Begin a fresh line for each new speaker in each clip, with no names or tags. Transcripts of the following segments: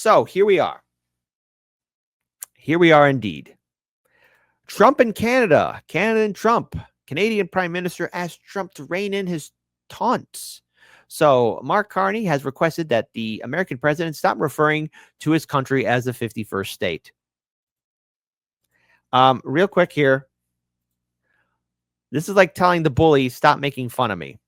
So here we are. Here we are indeed. Trump and Canada. Canada and Trump. Canadian Prime Minister asked Trump to rein in his taunts. So Mark Carney has requested that the American president stop referring to his country as the 51st state. Real quick here. This is like telling the bully, stop making fun of me.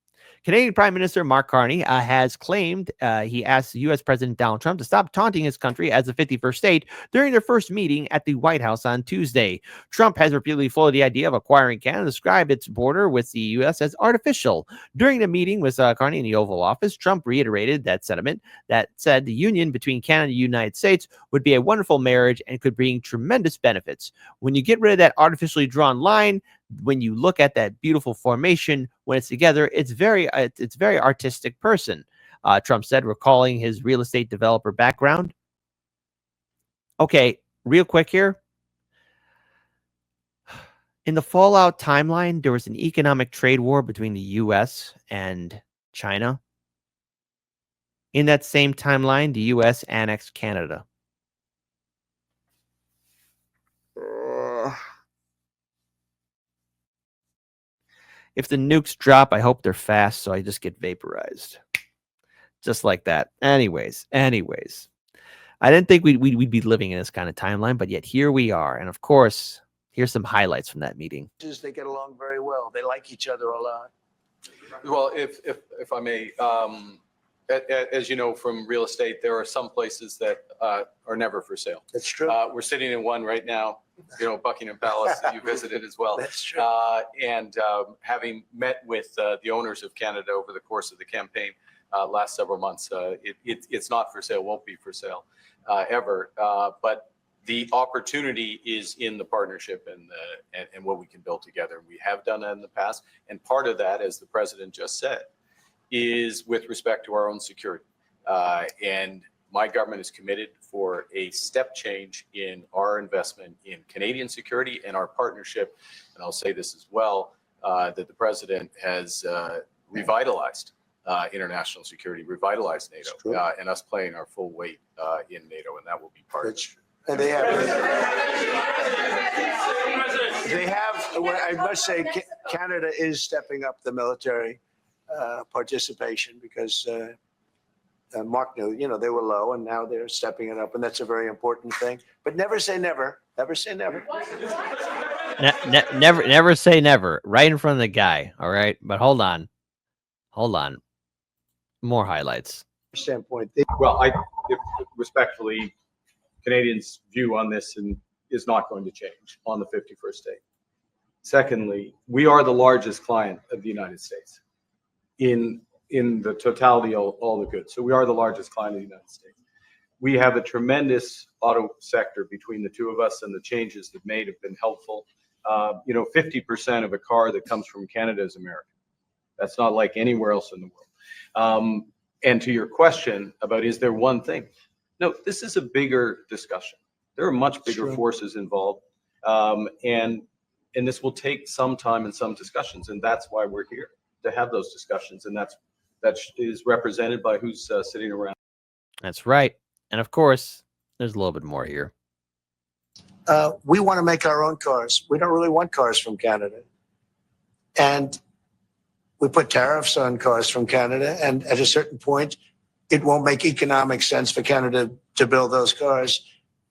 Canadian Prime Minister Mark Carney has claimed he asked U.S. President Donald Trump to stop taunting his country as the 51st state during their first meeting at the White House on Tuesday. Trump has repeatedly floated the idea of acquiring Canada, described its border with the U.S. as artificial. During the meeting with Carney in the Oval Office, Trump reiterated that sentiment that said the union between Canada and the United States would be a wonderful marriage and could bring tremendous benefits. When you get rid of that artificially drawn line, when you look at that beautiful formation, when it's together, it's very artistic person, Trump said, recalling his real estate developer background. Okay, real quick here. In the Fallout timeline, there was an economic trade war between the U.S. and China. In that same timeline, the U.S. annexed Canada. If the nukes drop, I hope they're fast, so I just get vaporized. Just like that. Anyways. I didn't think we'd be living in this kind of timeline, but yet here we are. And of course, here's some highlights from that meeting.
They get along very well. They like each other a lot.
Well, if I may, as you know from real estate, there are some places that are never for sale.
That's true.
We're sitting in one right now, Buckingham Palace that you visited as well.
That's true.
And having met with the owners of Canada over the course of the campaign last several months, it's not for sale, won't be for sale ever. But the opportunity is in the partnership and what we can build together. We have done that in the past. And part of that, as the president just said, is with respect to our own security. And my government is committed for a step change in our investment in Canadian security and our partnership. And I'll say this as well, that the president has revitalized international security, revitalized NATO, and us playing our full weight in NATO, and that will be part of it.
And they have, I must say, Canada is stepping up the military participation because Mark knew, they were low and now they're stepping it up. And that's a very important thing. But never say never. Never say never.
Never say never. Right in front of the guy. All right. But hold on. More highlights.
Standpoint.
Well, respectfully, Canadians' view on this is not going to change on the 51st state. Secondly, we are the largest client of the United States in the totality of all the goods. So we are the largest client of the United States. We have a tremendous auto sector between the two of us, and the changes they've made have been helpful. 50% of a car that comes from Canada is American. That's not like anywhere else in the world. And to your question about, is there one thing? No, this is a bigger discussion. There are much bigger forces involved. And this will take some time and some discussions. And that's why we're here, to have those discussions. And that is represented by who's sitting around.
That's right. And of course, there's a little bit more here.
We want to make our own cars. We don't really want cars from Canada. And we put tariffs on cars from Canada. And at a certain point, it won't make economic sense for Canada to build those cars.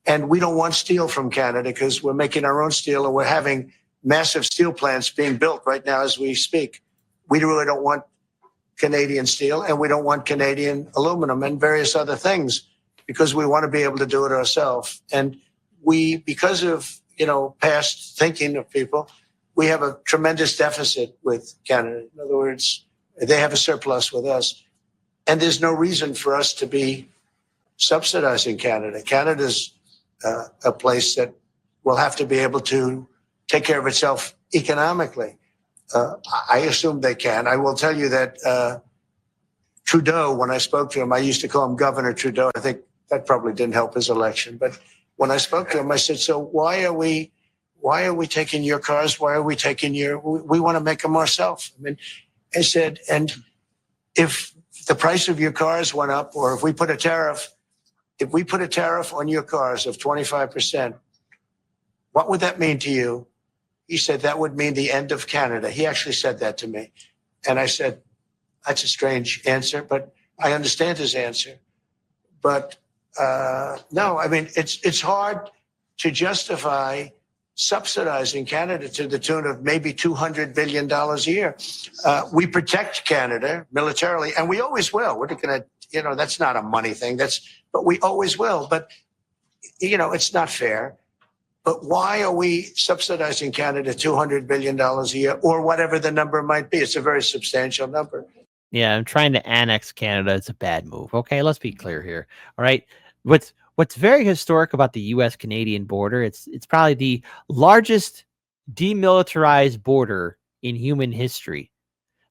And we don't want steel from Canada because we're making our own steel, and we're having massive steel plants being built right now as we speak. We really don't want Canadian steel, and we don't want Canadian aluminum and various other things because we want to be able to do it ourselves. And because of, past thinking of people, we have a tremendous deficit with Canada. In other words, they have a surplus with us. And there's no reason for us to be subsidizing Canada. Canada's a place that will have to be able to take care of itself economically. I assume they can. I will tell you that Trudeau, when I spoke to him, I used to call him Governor Trudeau. I think that probably didn't help his election. But when I spoke to him, I said, so why are we taking your cars? Why are we taking we want to make them ourselves. I said, and if the price of your cars went up, or if we put a tariff, if we put a tariff on your cars of 25%, what would that mean to you? He said, that would mean the end of Canada. He actually said that to me. And I said, that's a strange answer, but I understand his answer. But no, I mean, it's hard to justify subsidizing Canada to the tune of maybe $200 billion a year. We protect Canada militarily, and we always will. We're not going to, that's not a money thing. But we always will. But, it's not fair. But why are we subsidizing Canada $200 billion a year, or whatever the number might be? It's a very substantial number.
Yeah, I'm trying to annex Canada. It's a bad move. Okay, let's be clear here. All right. What's very historic about the US-Canadian border, it's probably the largest demilitarized border in human history.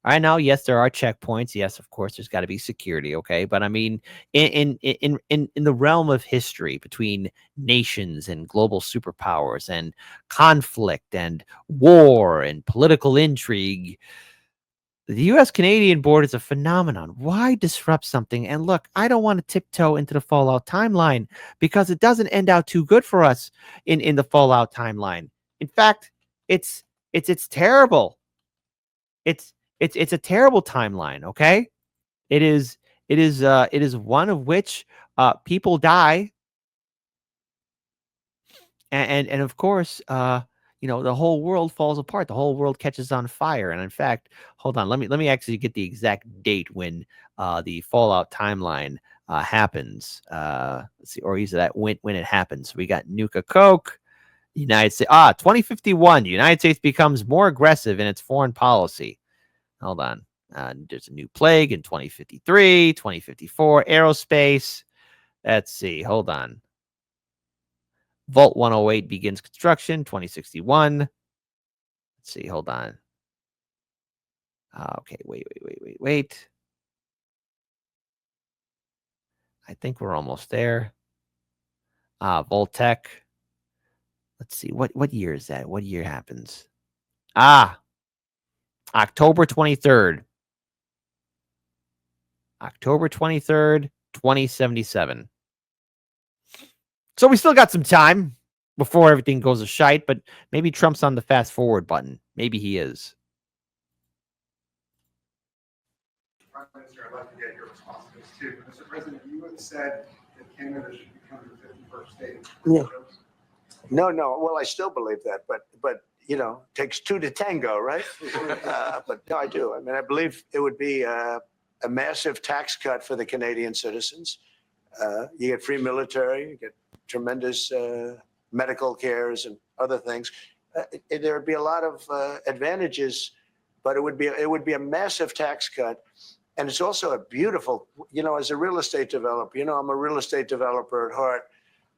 All right, now, yes, there are checkpoints. Yes, of course, there's got to be security, okay? But I mean, in the realm of history between nations and global superpowers and conflict and war and political intrigue, the US-Canadian border is a phenomenon. Why disrupt something? And look, I don't want to tiptoe into the Fallout timeline because it doesn't end out too good for us in the Fallout timeline. In fact, it's terrible. It's a terrible timeline, okay? It is one of which people die. And of course, the whole world falls apart. The whole world catches on fire. And in fact, hold on, let me actually get the exact date when the Fallout timeline happens. Let's see, or is that when it happens? We got Nuka Coke, the United States. 2051. The United States becomes more aggressive in its foreign policy. Hold on. There's a new plague in 2053, 2054, aerospace. Let's see. Hold on. Vault 108 begins construction, 2061. Let's see, hold on. Okay, wait. I think we're almost there. Voltec. Let's see, what year is that? What year happens? October 23rd. October 23rd, 2077. So we still got some time before everything goes to shite, but maybe Trump's on the fast forward button. Maybe he is.
Prime Minister, I'd like to get your response to this too. Mr. President, you had said that Canada should become the 51st state.
Yeah. No. Well, I still believe that, but takes two to tango, right? But no, I do. I mean, I believe it would be a massive tax cut for the Canadian citizens. You get free military, you get tremendous medical cares and other things. There would be a lot of advantages, but it would be a massive tax cut. And it's also a beautiful, as a real estate developer, I'm a real estate developer at heart.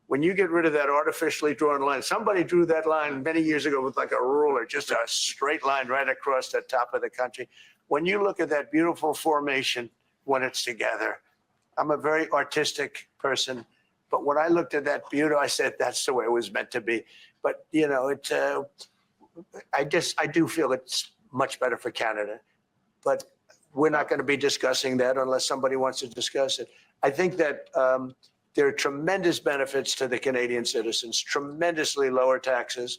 When you get rid of that artificially drawn line, somebody drew that line many years ago with like a ruler, just a straight line right across the top of the country. When you look at that beautiful formation when it's together, I'm a very artistic person, but when I looked at that beauty, I said, that's the way it was meant to be. But, I do feel it's much better for Canada, but we're not going to be discussing that unless somebody wants to discuss it. I think that there are tremendous benefits to the Canadian citizens, tremendously lower taxes,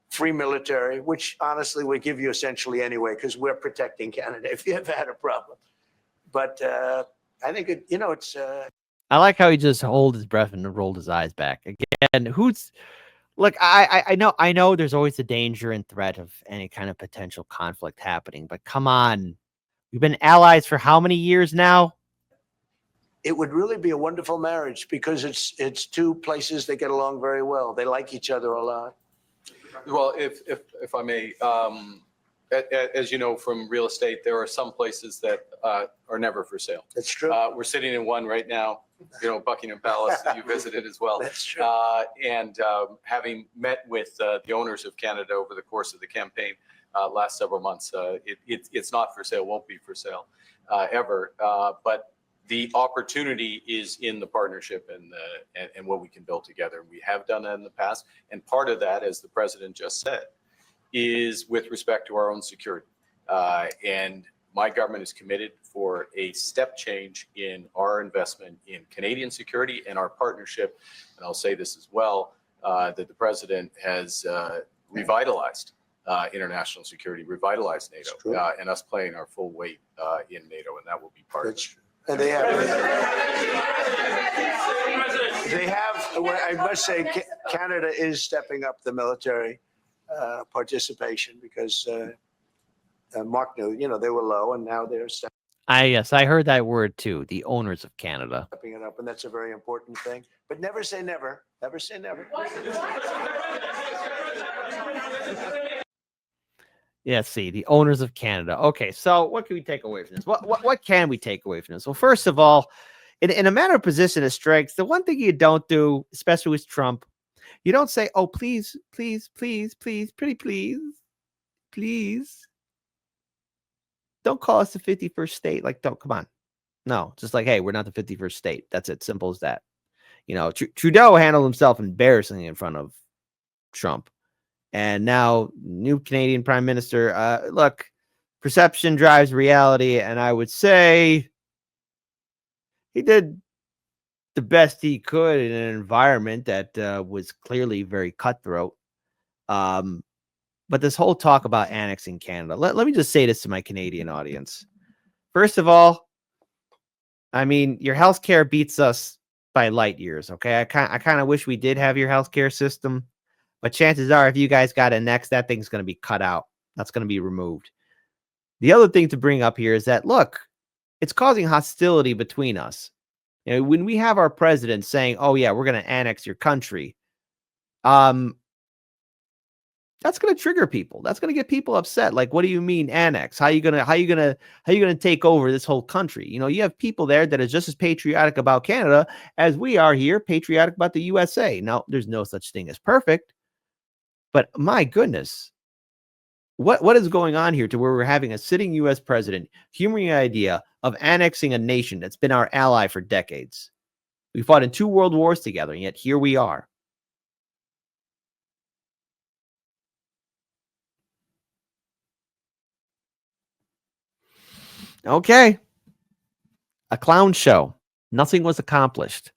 free military, which honestly we give you essentially anyway, because we're protecting Canada if you ever had a problem. But I think it's.
I like how he just hold his breath and rolled his eyes back again. Look, I know there's always the danger and threat of any kind of potential conflict happening, but come on, we've been allies for how many years now?
It would really be a wonderful marriage because it's two places that get along very well. They like each other a lot.
Well, if I may, as you know from real estate, there are some places that are never for sale.
That's true.
We're sitting in one right now, Buckingham Palace that you visited as well.
That's true.
And having met with the owners of Canada over the course of the campaign last several months, it's not for sale, won't be for sale ever. But the opportunity is in the partnership and what we can build together. We have done that in the past. And part of that, as the president just said, is with respect to our own security. And my government is committed for a step change in our investment in Canadian security and our partnership. And I'll say this as well, that the president has revitalized international security, revitalized
That's
NATO,
true.
and us playing our full weight in NATO, and that will be part of it.
That's true. And they have, well, I must say, Canada is stepping up the military participation because Mark knew, they were low and now they're
Yes, I heard that word too. The owners of Canada.
stepping it up. And that's a very important thing. But never say never. Never say never.
Yeah, see, the owners of Canada. Okay, so what can we take away from this? What can we take away from this? Well, first of all, in a matter of position of strength, the one thing you don't do, especially with Trump, you don't say, "Oh, please, please, please, please, pretty please, please, don't call us the 51st state." Like, don't come on. No, just like, hey, we're not the 51st state. That's it. Simple as that. Trudeau handled himself embarrassingly in front of Trump. And now, new Canadian Prime Minister. Look, perception drives reality, and I would say he did the best he could in an environment that was clearly very cutthroat. But this whole talk about annexing Canada, let me just say this to my Canadian audience. First of all, I mean, your healthcare beats us by light years. Okay, I kind of wish we did have your healthcare system. But chances are, if you guys got annexed, that thing's going to be cut out. That's going to be removed. The other thing to bring up here is that, look, it's causing hostility between us. When we have our president saying, "Oh yeah, we're going to annex your country," that's going to trigger people. That's going to get people upset. Like, what do you mean annex? How you gonna take over this whole country? You have people there that are just as patriotic about Canada as we are here, patriotic about the USA. Now, there's no such thing as perfect. But my goodness, what is going on here to where we're having a sitting U.S. president humoring the idea of annexing a nation that's been our ally for decades? We fought in 2 world wars together, and yet here we are. Okay. A clown show. Nothing was accomplished.